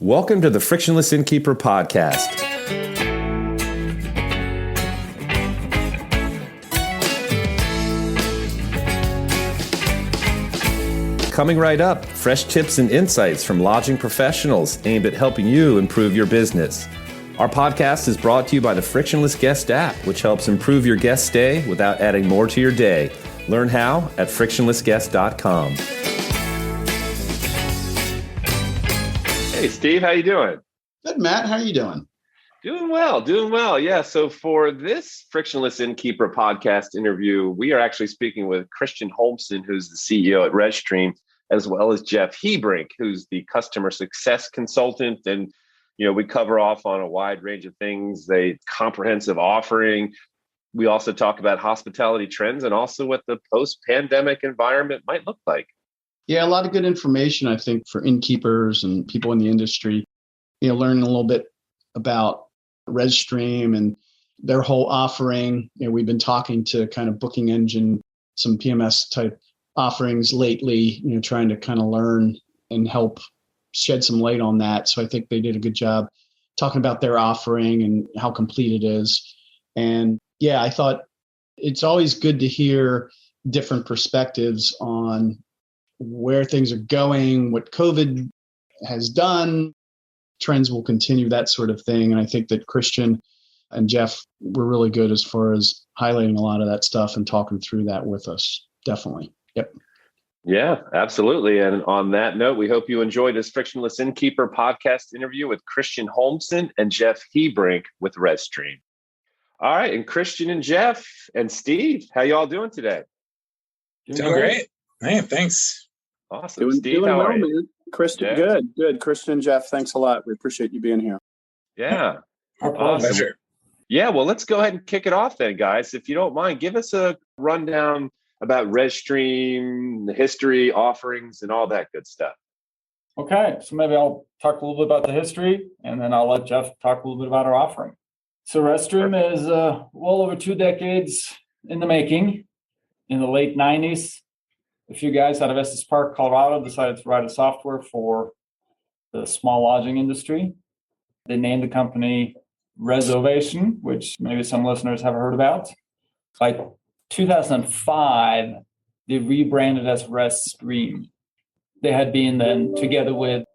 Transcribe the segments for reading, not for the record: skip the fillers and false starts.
Welcome to the Frictionless Innkeeper podcast. Coming right up, fresh tips and insights from lodging professionals aimed at helping you improve your business. Our podcast is brought to you by the Frictionless Guest App, which helps improve your guest stay without adding more to your day. Learn how at frictionlessguest.com. Hey, Steve, how you doing? Good, Matt. How are you doing? Doing well. Yeah, so for this Frictionless Innkeeper podcast interview, we are actually speaking with Christian Holmsen, who's the CEO at rezStream, as well as Jeff Hebrink, who's the customer success consultant. And, we cover off on a wide range of things, a comprehensive offering. We also talk about hospitality trends and also what the post-pandemic environment might look like. Yeah, a lot of good information, I think, for innkeepers and people in the industry. Learning a little bit about rezStream and their whole offering. We've been talking to kind of booking engine, some PMS type offerings lately, trying to kind of learn and help shed some light on that. So I think they did a good job talking about their offering and how complete it is. And yeah, I thought it's always good to hear different perspectives on where things are going, what COVID has done, trends will continue, that sort of thing. And I think that Christian and Jeff were really good as far as highlighting a lot of that stuff and talking through that with us. Definitely. Yep. Yeah, absolutely. And on that note, we hope you enjoyed this Frictionless Innkeeper podcast interview with Christian Holmsen and Jeff Hebrink with rezStream. All right. And Christian and Jeff and Steve, how you all doing today? Doing great. Hey, thanks. Awesome. Steve, how are you? Man. Christian, good. Christian, Jeff, thanks a lot. We appreciate you being here. Yeah. Our pleasure. Yeah, well, let's go ahead and kick it off then, guys. If you don't mind, give us a rundown about rezStream, the history, offerings, and all that good stuff. Okay, so maybe I'll talk a little bit about the history, and then I'll let Jeff talk a little bit about our offering. So rezStream is well over 2 decades in the making. In the late 90s, a few guys out of Estes Park, Colorado, decided to write a software for the small lodging industry. They named the company rezOvation, which maybe some listeners have heard about. By 2005, they rebranded as rezStream. They had been then together with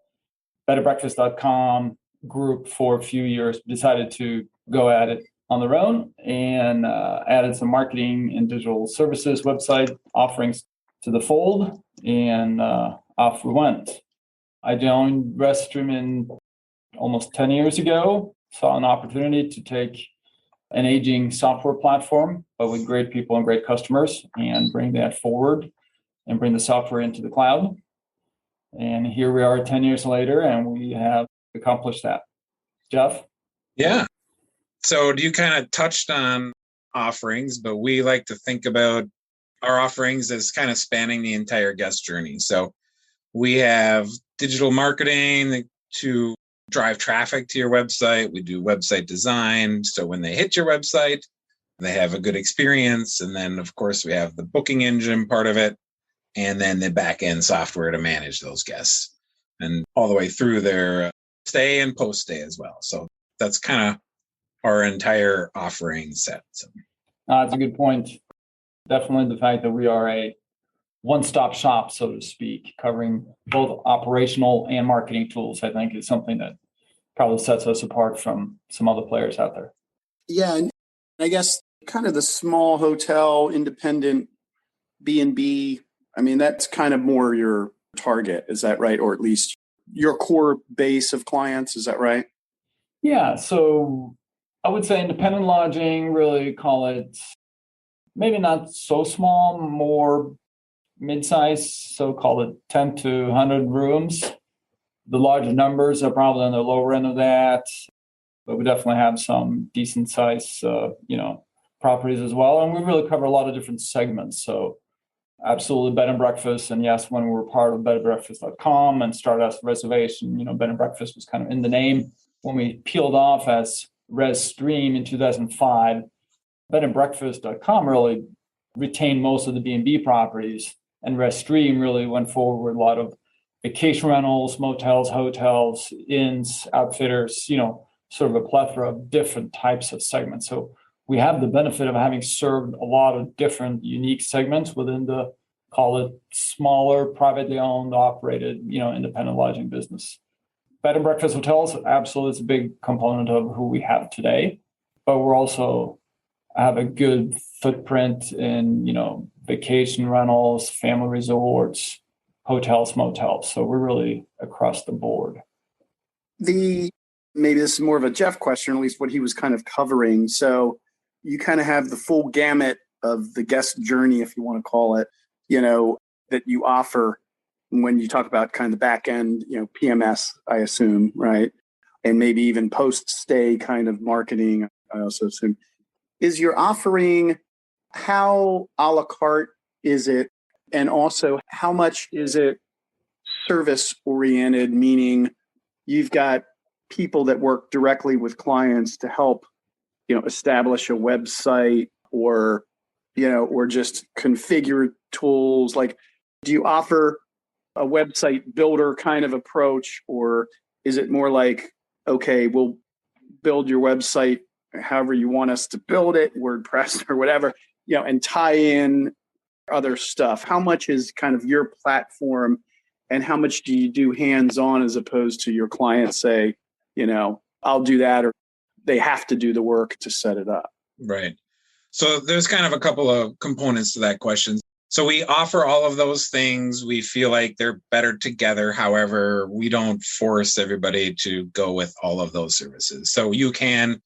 betterbreakfast.com group for a few years, decided to go at it on their own and added some marketing and digital services website offerings to the fold, and off we went. I joined rezStream in almost 10 years ago, saw an opportunity to take an aging software platform, but with great people and great customers, and bring that forward and bring the software into the cloud. And here we are 10 years later, and we have accomplished that. Jeff? Yeah. So you kind of touched on offerings, but we like to think about our offerings as kind of spanning the entire guest journey. So we have digital marketing to drive traffic to your website. We do website design. So when they hit your website, they have a good experience. And then, of course, we have the booking engine part of it, and then the back end software to manage those guests and all the way through their stay and post stay as well. So that's kind of our entire offering set. So. That's a good point. Definitely the fact that we are a one-stop shop, so to speak, covering both operational and marketing tools, I think is something that probably sets us apart from some other players out there. Yeah, and I guess kind of the small hotel, independent B&B, I mean, that's kind of more your target, is that right? Or at least your core base of clients, is that right? Yeah, so I would say independent lodging, really call it maybe not so small, more mid-size, so call it 10 to 100 rooms. The larger numbers are probably on the lower end of that, but we definitely have some decent size, properties as well. And we really cover a lot of different segments. So absolutely bed and breakfast. And yes, when we were part of betterbreakfast.com and started as rezOvation, bed and breakfast was kind of in the name. When we peeled off as rezStream in 2005, betterbreakfast.com really retained most of the B&B properties, and rezStream really went forward with a lot of vacation rentals, motels, hotels, inns, outfitters, sort of a plethora of different types of segments. So we have the benefit of having served a lot of different unique segments within the, call it, smaller, privately owned, operated, independent lodging business. Bed and breakfast hotels, absolutely, it's a big component of who we have today, but we're also have a good footprint in, vacation rentals, family resorts, hotels, motels. So we're really across the board. Maybe this is more of a Jeff question, or at least what he was kind of covering. So you kind of have the full gamut of the guest journey, if you want to call it, that you offer when you talk about kind of the back end, PMS, I assume, right? And maybe even post-stay kind of marketing, I also assume. Is your offering, how a la carte is it? And also, how much is it service-oriented, meaning you've got people that work directly with clients to help, establish a website or just configure tools? Like, do you offer a website builder kind of approach, or is it more like, okay, we'll build your website however you want us to build it, WordPress or whatever, and tie in other stuff? How much is kind of your platform, and how much do you do hands-on as opposed to your clients say, I'll do that, or they have to do the work to set it up? Right. So there's kind of a couple of components to that question. So we offer all of those things. We feel like they're better together. However, we don't force everybody to go with all of those services. So you can,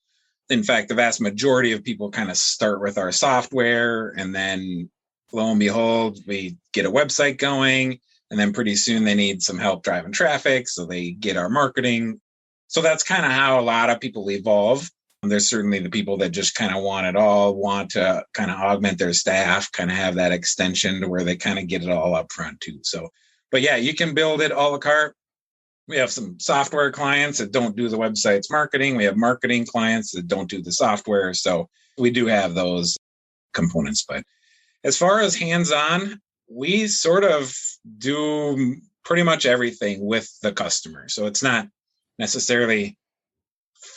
in fact, the vast majority of people kind of start with our software, and then lo and behold, we get a website going, and then pretty soon they need some help driving traffic. So they get our marketing. So that's kind of how a lot of people evolve. There's certainly the people that just kind of want it all, want to kind of augment their staff, kind of have that extension to where they kind of get it all up front too. So, but yeah, you can build it a la carte. We have some software clients that don't do the website's marketing. We have marketing clients that don't do the software. So we do have those components. But as far as hands-on, we sort of do pretty much everything with the customer. So it's not necessarily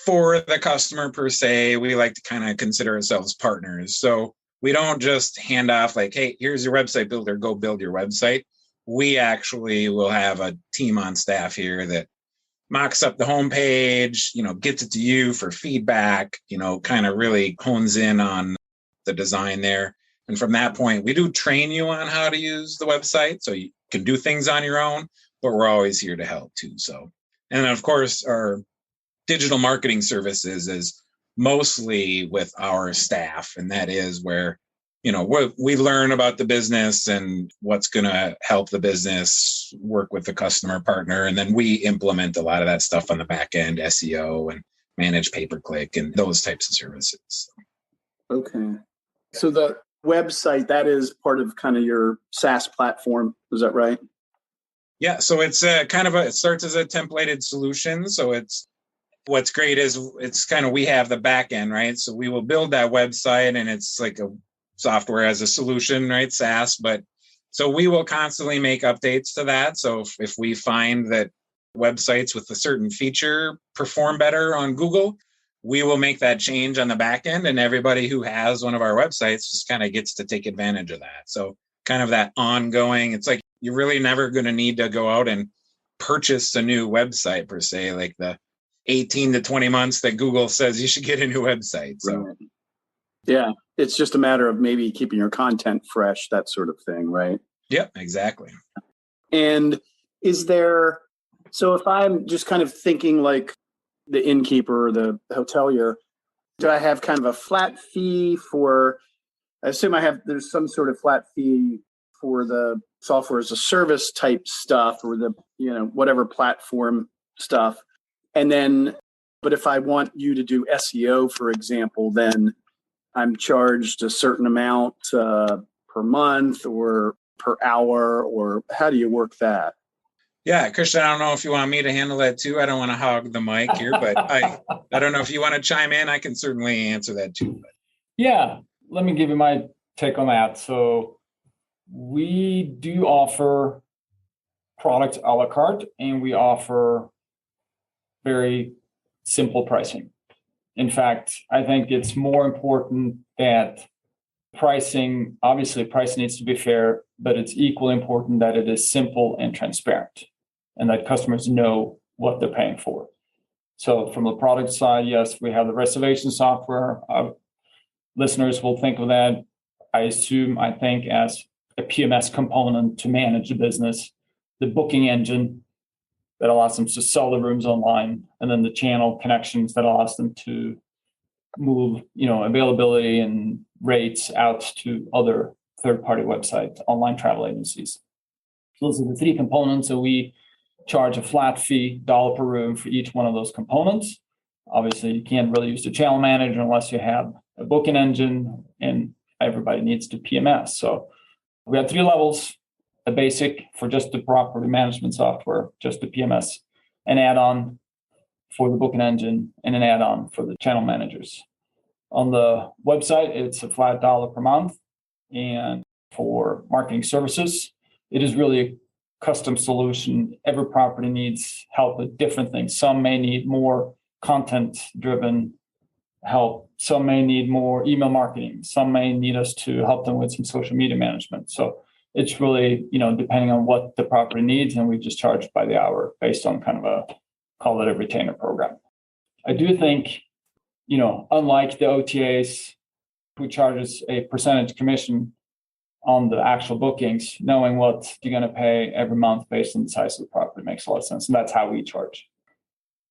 for the customer per se. We like to kind of consider ourselves partners. So we don't just hand off like, hey, here's your website builder, go build your website. We actually will have a team on staff here that mocks up the homepage, gets it to you for feedback, kind of really hones in on the design there. And from that point, we do train you on how to use the website so you can do things on your own, but we're always here to help too. So, and of course, our digital marketing services is mostly with our staff. And that is where, we learn about the business and what's going to help the business work with the customer partner. And then we implement a lot of that stuff on the back end, SEO and manage pay-per-click and those types of services. Okay. So the website, that is part of kind of your SaaS platform. Is that right? Yeah. So it's it starts as a templated solution. So what's great is it's kind of, we have the back end, right? So we will build that website, and it's like a software as a solution, right? SaaS. But so we will constantly make updates to that. So if we find that websites with a certain feature perform better on Google, we will make that change on the back end, and everybody who has one of our websites just kind of gets to take advantage of that. So kind of that ongoing, it's like you're really never going to need to go out and purchase a new website per se, like the 18 to 20 months that Google says you should get a new website. So right. Yeah, it's just a matter of maybe keeping your content fresh, that sort of thing, right? Yep, exactly. And so if I'm just kind of thinking like the innkeeper or the hotelier, do I have kind of a flat fee I assume there's some sort of flat fee for the software as a service type stuff, or the, whatever platform stuff. And then, but if I want you to do SEO, for example, then I'm charged a certain amount per month or per hour, or how do you work that? Yeah, Christian, I don't know if you want me to handle that too. I don't want to hog the mic here, but I don't know if you want to chime in. I can certainly answer that too. But. Yeah, let me give you my take on that. So we do offer products a la carte, and we offer very simple pricing. In fact, I think it's more important that pricing, obviously price needs to be fair, but it's equally important that it is simple and transparent and that customers know what they're paying for. So from the product side, yes, we have the reservation software. Listeners will think of that, I think, as a PMS component to manage the business, the booking engine that allows them to sell the rooms online, and then the channel connections that allows them to move, availability and rates out to other third-party websites, online travel agencies. Those are the three components. So we charge a flat fee, $1 per room for each one of those components. Obviously, you can't really use the channel manager unless you have a booking engine, and everybody needs to PMS. So we have three levels: a basic for just the property management software, just the PMS, an add-on for the booking engine, and an add-on for the channel managers. On the website, it's a flat $1 per month. And for marketing services, it is really a custom solution. Every property needs help with different things. Some may need more content-driven help. Some may need more email marketing. Some may need us to help them with some social media management. So it's really, depending on what the property needs, and we just charge by the hour based on kind of call it a retainer program. I do think, unlike the OTAs who charges a percentage commission on the actual bookings, knowing what you're going to pay every month based on the size of the property makes a lot of sense. And that's how we charge.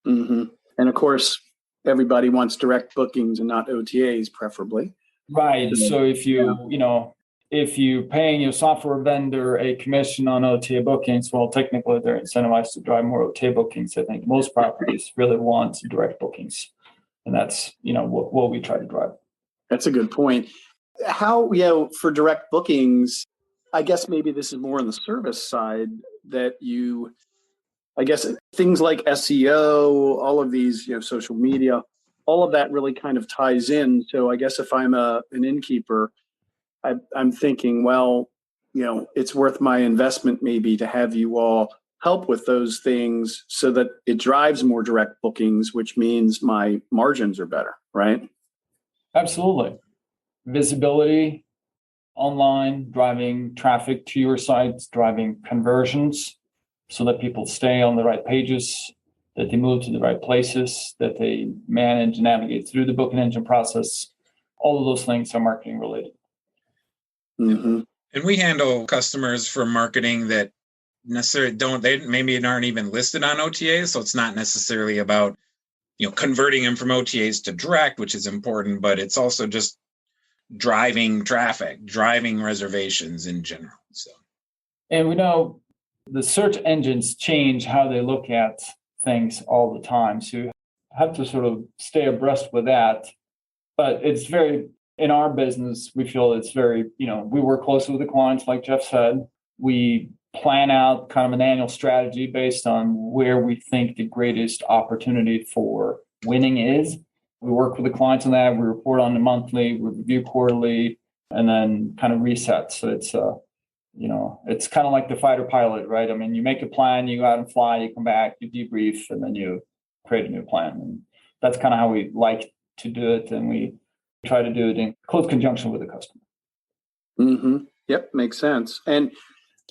Mm-hmm. And of course, everybody wants direct bookings and not OTAs, preferably. Right. So if you're paying your software vendor a commission on OTA bookings, well, technically they're incentivized to drive more OTA bookings. I think most properties really want direct bookings. And that's, what we try to drive. That's a good point. How, for direct bookings, I guess maybe this is more on the service side that I guess things like SEO, all of these, social media, all of that really kind of ties in. So I guess if I'm an innkeeper, I'm thinking, well, it's worth my investment maybe to have you all help with those things so that it drives more direct bookings, which means my margins are better, right? Absolutely. Visibility online, driving traffic to your sites, driving conversions so that people stay on the right pages, that they move to the right places, that they manage and navigate through the booking engine process. All of those things are marketing related. Mm-hmm. And we handle customers for marketing that necessarily maybe aren't even listed on OTAs. So it's not necessarily about, converting them from OTAs to direct, which is important, but it's also just driving traffic, driving reservations in general. So, and we know the search engines change how they look at things all the time. So you have to sort of stay abreast with that. But it's in our business, we feel it's very, we work closely with the clients, like Jeff said. We plan out kind of an annual strategy based on where we think the greatest opportunity for winning is. We work with the clients on that. We report on the monthly, we review quarterly, and then kind of reset. So it's, it's kind of like the fighter pilot, right? I mean, you make a plan, you go out and fly, you come back, you debrief, and then you create a new plan. And that's kind of how we like to do it. And we try to do it in close conjunction with the customer. Mm-hmm. Yep, makes sense. And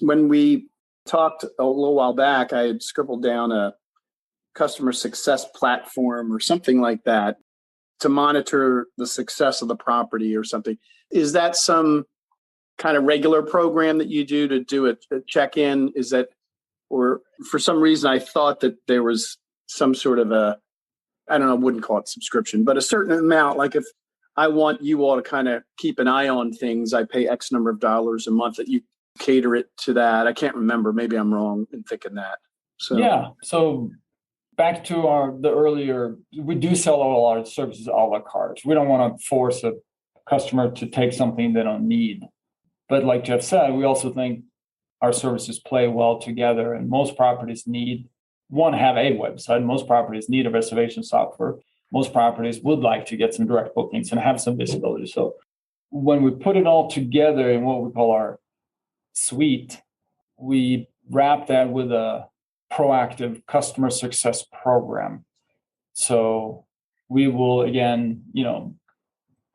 when we talked a little while back, I had scribbled down a customer success platform or something like that to monitor the success of the property or something. Is that some kind of regular program that you do to do a check-in? Is that, or for some reason I thought that there was some sort of I wouldn't call it subscription, but a certain amount, like if I want you all to kind of keep an eye on things, I pay X number of dollars a month that you cater it to that. I can't remember. Maybe I'm wrong in thinking that. So yeah. So back to the earlier, we do sell all our services a la carte. We don't want to force a customer to take something they don't need. But like Jeff said, we also think our services play well together, and most properties have a website. Most properties need a reservation software. Most properties would like to get some direct bookings and have some visibility. So when we put it all together in what we call our suite, we wrap that with a proactive customer success program. So we will, again,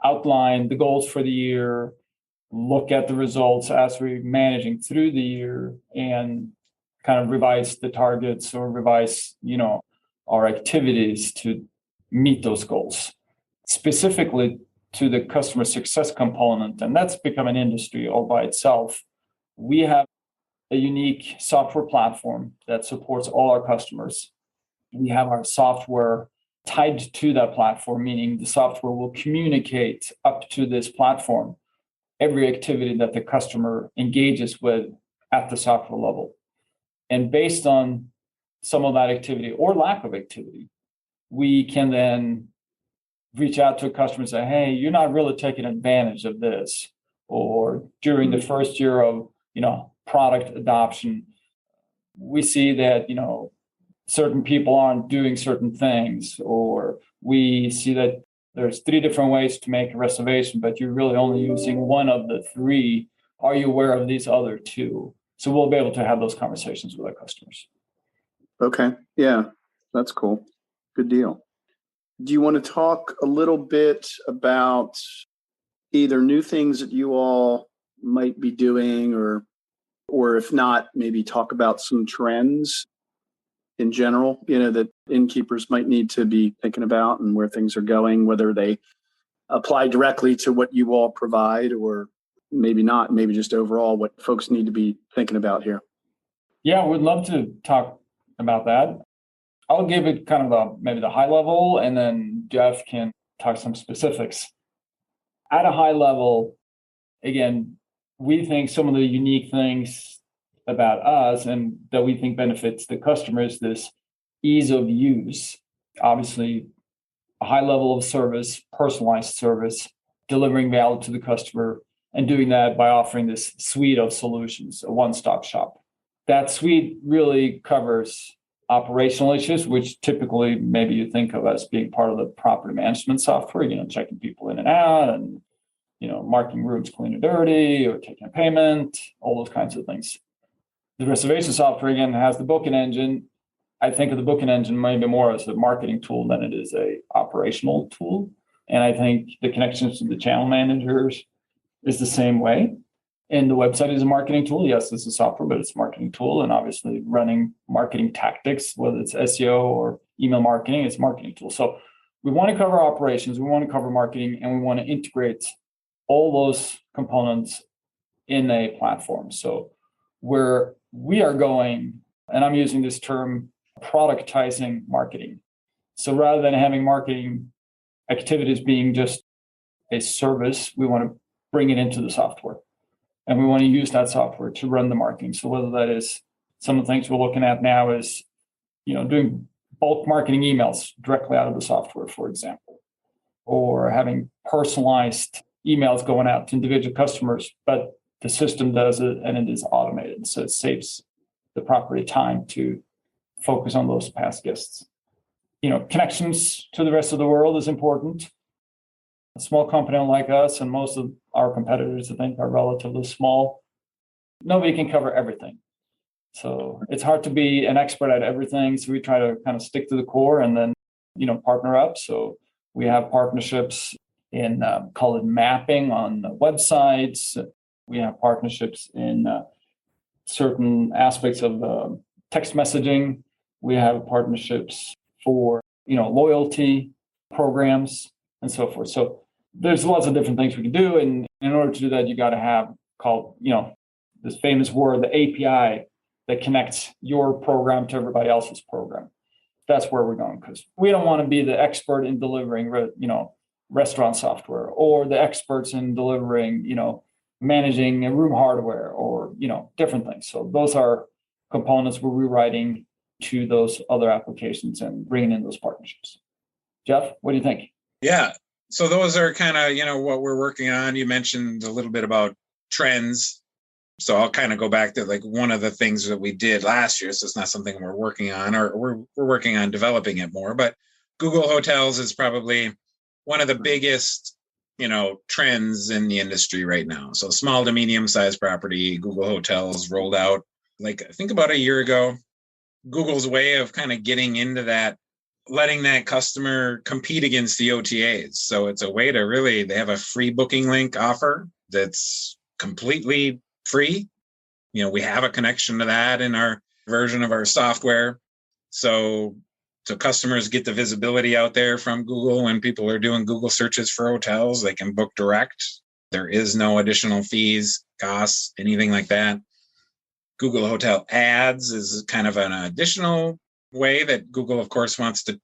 outline the goals for the year, look at the results as we're managing through the year, and kind of revise the targets or revise, our activities to meet those goals. Specifically to the customer success component, and that's become an industry all by itself. We have a unique software platform that supports all our customers. We have our software tied to that platform, meaning the software will communicate up to this platform every activity that the customer engages with at the software level. And based on some of that activity or lack of activity, we can then reach out to a customer and say, hey, you're not really taking advantage of this. Or during the first year of, product adoption, we see that, certain people aren't doing certain things, or we see that there's 3 different ways to make a reservation, but you're really only using one of the 3. Are you aware of these other 2? So we'll be able to have those conversations with our customers. Okay. Yeah, that's cool. Good deal. Do you want to talk a little bit about either new things that you all might be doing, or if not, maybe talk about some trends in general, that innkeepers might need to be thinking about and where things are going, whether they apply directly to what you all provide or maybe not, maybe just overall what folks need to be thinking about here? Yeah, we'd love to talk about that. I'll give it kind of maybe the high level, and then Jeff can talk some specifics. At a high level, again, we think some of the unique things about us and that we think benefits the customers, this ease of use. Obviously, a high level of service, personalized service, delivering value to the customer, and doing that by offering this suite of solutions, a one-stop shop. That suite really covers operational issues, which typically maybe you think of as being part of the property management software, checking people in and out and, marking rooms clean or dirty or taking a payment, all those kinds of things. The reservation software, again, has the booking engine. I think of the booking engine maybe more as a marketing tool than it is a operational tool. And I think the connections to the channel managers is the same way. And the website is a marketing tool. Yes, it's a software, but it's a marketing tool. And obviously running marketing tactics, whether it's SEO or email marketing, it's a marketing tool. So we want to cover operations, we want to cover marketing, and we want to integrate all those components in a platform. So where we are going, and I'm using this term, productizing marketing. So rather than having marketing activities being just a service, we want to bring it into the software. And we want to use that software to run the marketing. So whether that is some of the things we're looking at now is, doing bulk marketing emails directly out of the software, for example, or having personalized emails going out to individual customers, but the system does it and it is automated. So it saves the property time to focus on those past guests. Connections to the rest of the world is important. A small company like us, and most of our competitors, I think, are relatively small. Nobody can cover everything. So it's hard to be an expert at everything. So we try to kind of stick to the core and then, partner up. So we have partnerships in, call it mapping on websites. We have partnerships in certain aspects of text messaging. We have partnerships for, loyalty programs and so forth. So there's lots of different things we can do. And in order to do that, you got to have this famous word, the API that connects your program to everybody else's program. That's where we're going, because we don't want to be the expert in delivering, restaurant software, or the experts in delivering, managing room hardware, or, different things. So those are components we're rewriting to those other applications and bringing in those partnerships. Jeff, what do you think? Yeah. So those are kind of, what we're working on. You mentioned a little bit about trends. So I'll kind of go back to one of the things that we did last year. So it's not something we're working on, or we're working on developing it more. But Google Hotels is probably one of the biggest, trends in the industry right now. So small to medium-sized property, Google Hotels rolled out Like, think about a year ago, Google's way of kind of getting into that, letting that customer compete against the OTAs. So it's a way to really, they have a free booking link offer that's completely free. We have a connection to that in our version of our software. So customers get the visibility out there from Google when people are doing Google searches for hotels. They can book direct. There is no additional fees, costs, anything like that. Google Hotel Ads is kind of an additional way that Google, of course, wants to,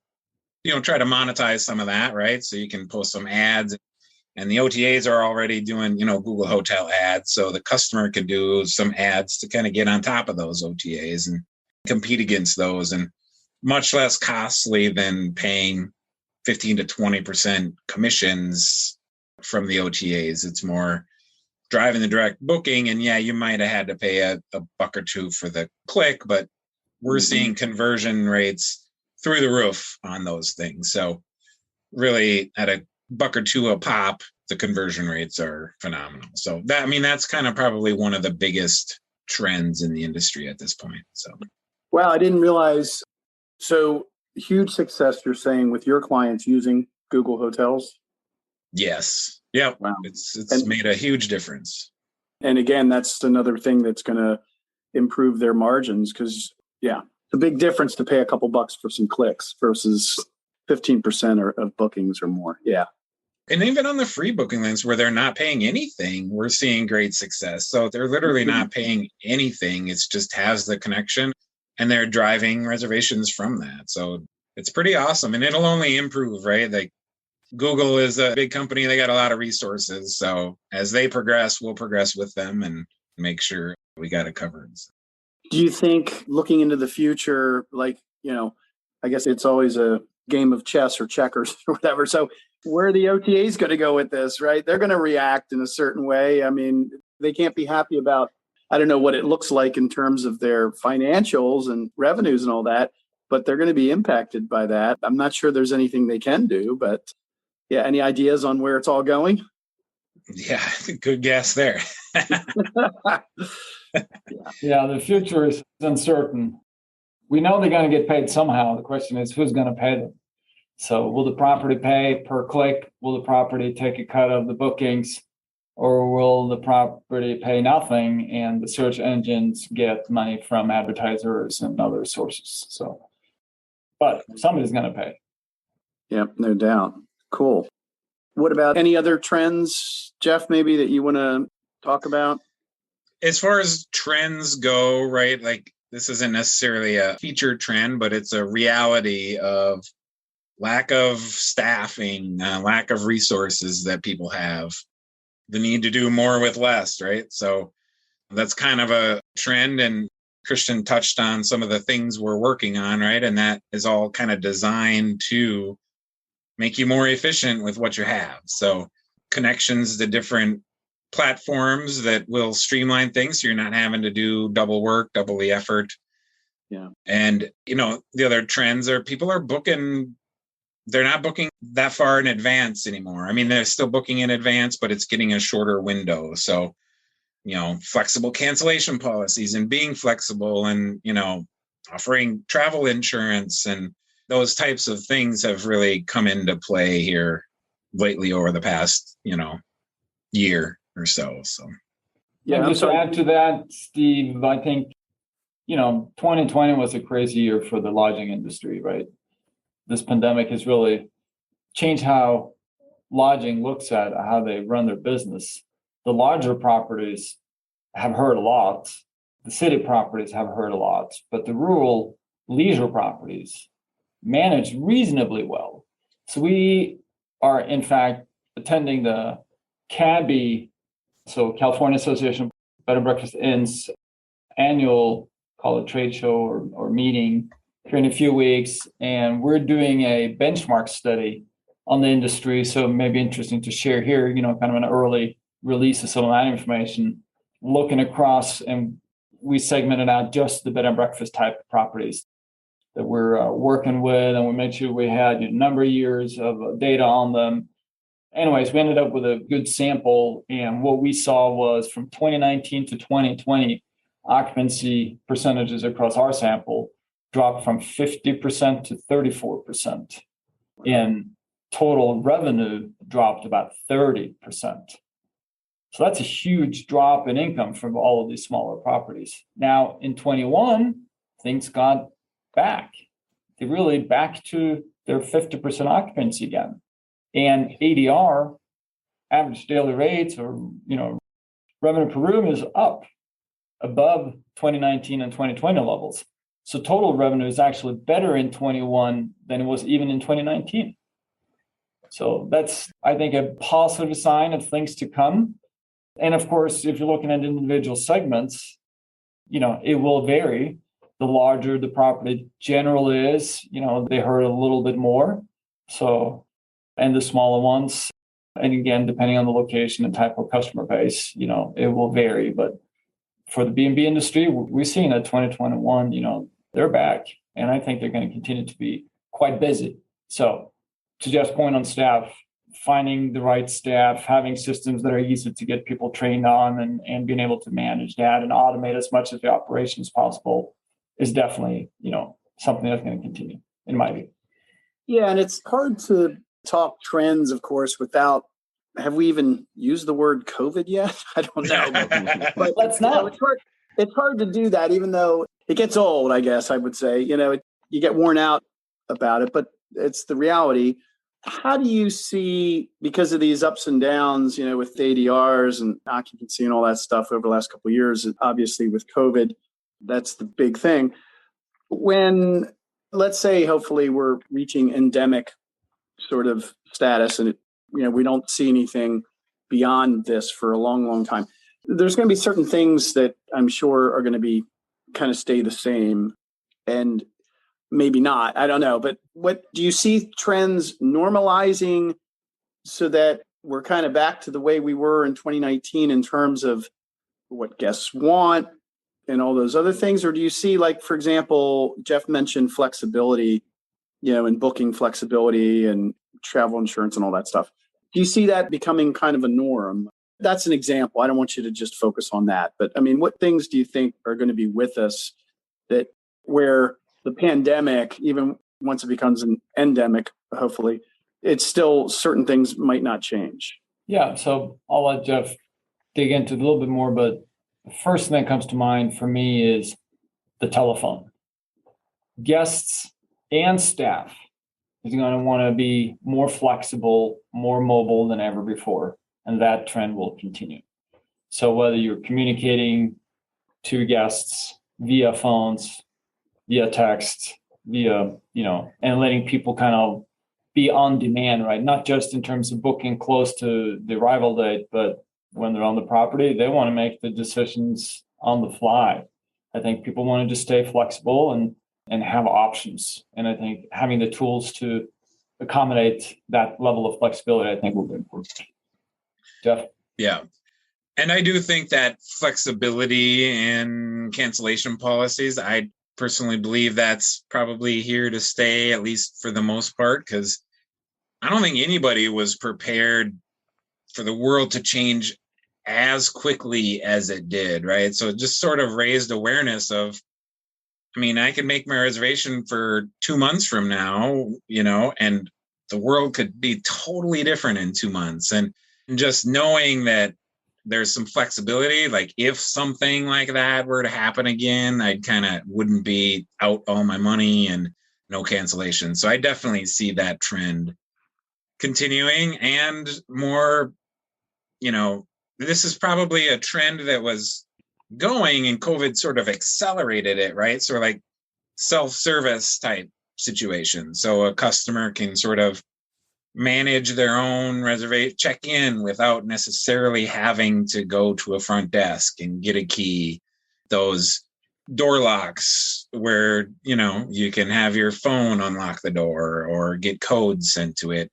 try to monetize some of that, right? So you can post some ads, and the OTAs are already doing, Google Hotel Ads. So the customer can do some ads to kind of get on top of those OTAs and compete against those, and much less costly than paying 15 to 20% commissions from the OTAs. It's more driving the direct booking. And yeah, you might have had to pay a buck or two for the click, but we're seeing conversion rates through the roof on those things. So really at a buck or two a pop, the conversion rates are phenomenal. So that's kind of probably one of the biggest trends in the industry at this point. So, wow, I didn't realize. So huge success, you're saying, with your clients using Google Hotels? Yes. Yeah. Wow. It's made a huge difference. And again, that's another thing that's going to improve their margins, because it's a big difference to pay a couple bucks for some clicks versus 15% of bookings or more. Yeah. And even on the free booking links where they're not paying anything, we're seeing great success. So they're literally not paying anything. It just has the connection, and they're driving reservations from that. So it's pretty awesome, and it'll only improve, right? Like, Google is a big company. They got a lot of resources. So as they progress, we'll progress with them and make sure we got it covered. Do you think, looking into the future, like, I guess it's always a game of chess or checkers or whatever. So where are the OTAs going to go with this, right? They're going to react in a certain way. I mean, they can't be happy about, I don't know what it looks like in terms of their financials and revenues and all that, but they're going to be impacted by that. I'm not sure there's anything they can do, but yeah, any ideas on where it's all going? Yeah, good guess there. Yeah, the future is uncertain. We know they're going to get paid somehow. The question is, who's going to pay them? So will the property pay per click? Will the property take a cut of the bookings? Or will the property pay nothing and the search engines get money from advertisers and other sources? So, but somebody's going to pay. Yeah, no doubt. Cool. What about any other trends, Jeff, maybe that you want to talk about? As far as trends go, right, like, this isn't necessarily a feature trend, but it's a reality of lack of staffing, lack of resources that people have, the need to do more with less, right? So that's kind of a trend. And Christian touched on some of the things we're working on, right? And that is all kind of designed to make you more efficient with what you have. So connections to different platforms that will streamline things, so you're not having to do double work, double the effort. Yeah. And, the other trends are people are booking, they're not booking that far in advance anymore. I mean, they're still booking in advance, but it's getting a shorter window. So, flexible cancellation policies and being flexible and, offering travel insurance and those types of things have really come into play here lately over the past, year or so. So, yeah, just to add to that, Steve, I think, 2020 was a crazy year for the lodging industry, right? This pandemic has really changed how lodging looks at how they run their business. The larger properties have hurt a lot. The city properties have hurt a lot, but the rural leisure properties managed reasonably well. So we are, in fact, attending the CABI, so California Association of Bed and Breakfast Inns, annual, call it trade show or meeting here in a few weeks. And we're doing a benchmark study on the industry. So it may be interesting to share here, kind of an early release of some of that information, looking across, and we segmented out just the bed and breakfast type of properties that we're working with, and we made sure we had a number of years of data on them. Anyways, we ended up with a good sample, and what we saw was from 2019 to 2020, occupancy percentages across our sample dropped from 50% to 34%. And total revenue dropped about 30%. So that's a huge drop in income from all of these smaller properties. Now in 21, things got back. They really back to their 50% occupancy again. And ADR, average daily rates, or revenue per room, is up above 2019 and 2020 levels. So total revenue is actually better in 21 than it was even in 2019. So that's, I think, a positive sign of things to come. And of course, if you're looking at individual segments, it will vary. The larger the property generally is, they hurt a little bit more. So, and the smaller ones, and again, depending on the location and type of customer base, it will vary. But for the B&B industry, we're seeing that 2021, they're back. And I think they're going to continue to be quite busy. So to Jeff's point on staff, finding the right staff, having systems that are easy to get people trained on, and being able to manage that and automate as much of the operation as possible is definitely, something that's going to continue, in my view. Yeah, and it's hard to talk trends, of course, without, have we even used the word COVID yet? I don't know. But let's not. It's hard to do that, even though it gets old, I guess I would say. You get worn out about it, but it's the reality. How do you see, because of these ups and downs, with ADRs and occupancy and all that stuff over the last couple of years, and obviously with COVID, that's the big thing. When, let's say, hopefully we're reaching endemic sort of status, and we don't see anything beyond this for a long, long time, there's going to be certain things that I'm sure are going to be kind of stay the same, and maybe not. I don't know. But what do you see trends normalizing so that we're kind of back to the way we were in 2019 in terms of what guests want and all those other things? Or do you see, like, for example, Jeff mentioned flexibility, and booking flexibility and travel insurance and all that stuff. Do you see that becoming kind of a norm? That's an example. I don't want you to just focus on that. But I mean, what things do you think are going to be with us that where the pandemic, even once it becomes an endemic, hopefully, it's still certain things might not change? Yeah, so I'll let Jeff dig into it a little bit more, but the first thing that comes to mind for me is the telephone. Guests and staff is going to want to be more flexible, more mobile than ever before, and that trend will continue. So whether you're communicating to guests via phones, via text, via, and letting people kind of be on demand, right? Not just in terms of booking close to the arrival date, but when they're on the property, they want to make the decisions on the fly. I think people want to just stay flexible and have options. And I think having the tools to accommodate that level of flexibility, I think will be important. Jeff? Yeah. And I do think that flexibility in cancellation policies, I personally believe that's probably here to stay, at least for the most part, because I don't think anybody was prepared for the world to change as quickly as it did, right? So it just sort of raised awareness of, I could make my reservation for 2 months from now, and the world could be totally different in 2 months. And just knowing that there's some flexibility, like if something like that were to happen again, I kind of wouldn't be out all my money and no cancellation. So I definitely see that trend continuing, and more, this is probably a trend that was going and COVID sort of accelerated it, right? So like self-service type situation. So a customer can sort of manage their own reservation, check in without necessarily having to go to a front desk and get a key. Those door locks where, you can have your phone unlock the door or get codes sent to it.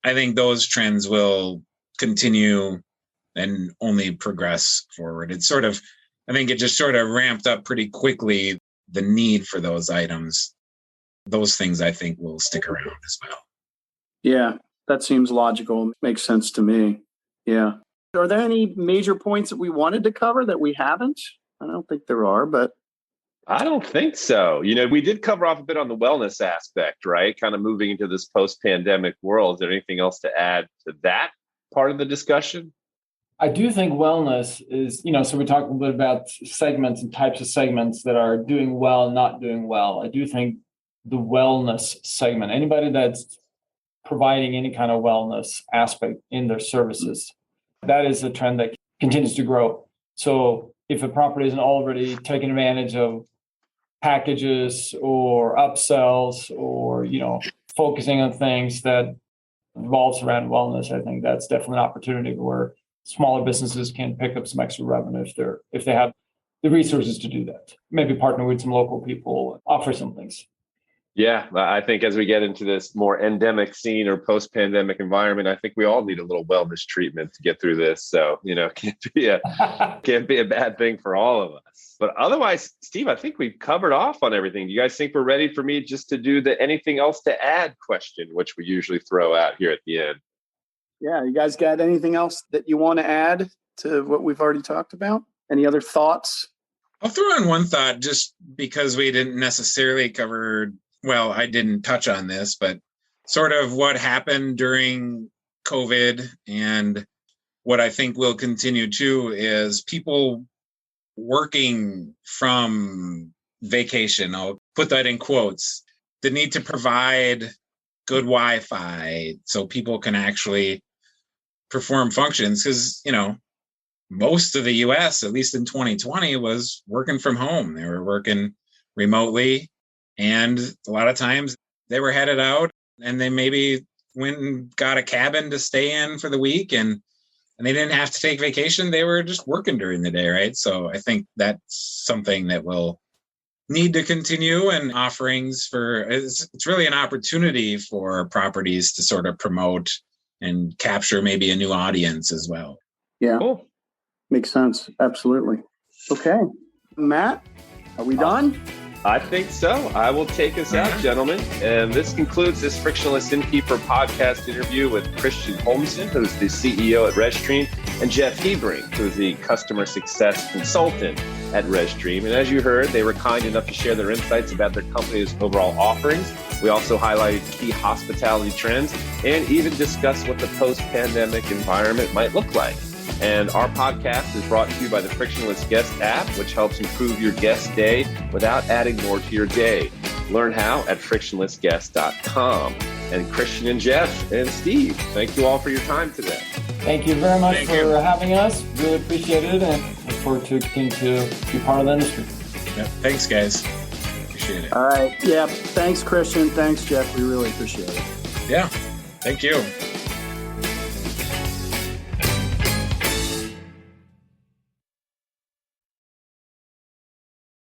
I think those trends will continue and only progress forward. It's sort of, I think it just sort of ramped up pretty quickly, the need for those items. Those things I think will stick around as well. Yeah, that seems logical. Makes sense to me. Yeah. Are there any major points that we wanted to cover that we haven't? I don't think there are, but I don't think so. We did cover off a bit on the wellness aspect, right? Kind of moving into this post-pandemic world. Is there anything else to add to that part of the discussion? I do think wellness is, so we talked a little bit about segments and types of segments that are doing well, not doing well. I do think the wellness segment, anybody that's providing any kind of wellness aspect in their services, that is a trend that continues to grow. So if a property isn't already taking advantage of packages or upsells or, focusing on things that revolves around wellness, I think that's definitely an opportunity where smaller businesses can pick up some extra revenue if they have the resources to do that. Maybe partner with some local people, offer some things. Yeah, I think as we get into this more endemic scene or post-pandemic environment, I think we all need a little wellness treatment to get through this. So, can't be a bad thing for all of us. But otherwise, Steve, I think we've covered off on everything. Do you guys think we're ready for me just to do the anything else to add question, which we usually throw out here at the end? Yeah, you guys got anything else that you want to add to what we've already talked about? Any other thoughts? I'll throw in one thought just because we didn't necessarily cover. Well, I didn't touch on this, but sort of what happened during COVID and what I think will continue too is people working from vacation. I'll put that in quotes. The need to provide good Wi-Fi so people can actually perform functions because, most of the US, at least in 2020, was working from home. They were working remotely. And a lot of times they were headed out and they maybe went and got a cabin to stay in for the week and they didn't have to take vacation. They were just working during the day, right? So I think that's something that will need to continue, and offerings it's really an opportunity for properties to sort of promote and capture maybe a new audience as well. Yeah, cool. Makes sense. Absolutely. Okay. Matt, are we done? I think so. I will take us out, gentlemen. And this concludes this Frictionless Innkeeper podcast interview with Christian Holmsen, who's the CEO at rezStream, and Jeff Hebrink, who's the customer success consultant at rezStream. And as you heard, they were kind enough to share their insights about their company's overall offerings. We also highlighted key hospitality trends and even discussed what the post-pandemic environment might look like. And our podcast is brought to you by the Frictionless Guest App, which helps improve your guest day without adding more to your day. Learn how at frictionlessguest.com. And Christian and Jeff and Steve, thank you all for your time today. Thank you very much for having us. Really appreciate it and look forward to continuing to be part of the industry. Yeah, thanks, guys. Appreciate it. All right. Yeah. Thanks, Christian. Thanks, Jeff. We really appreciate it. Yeah. Thank you.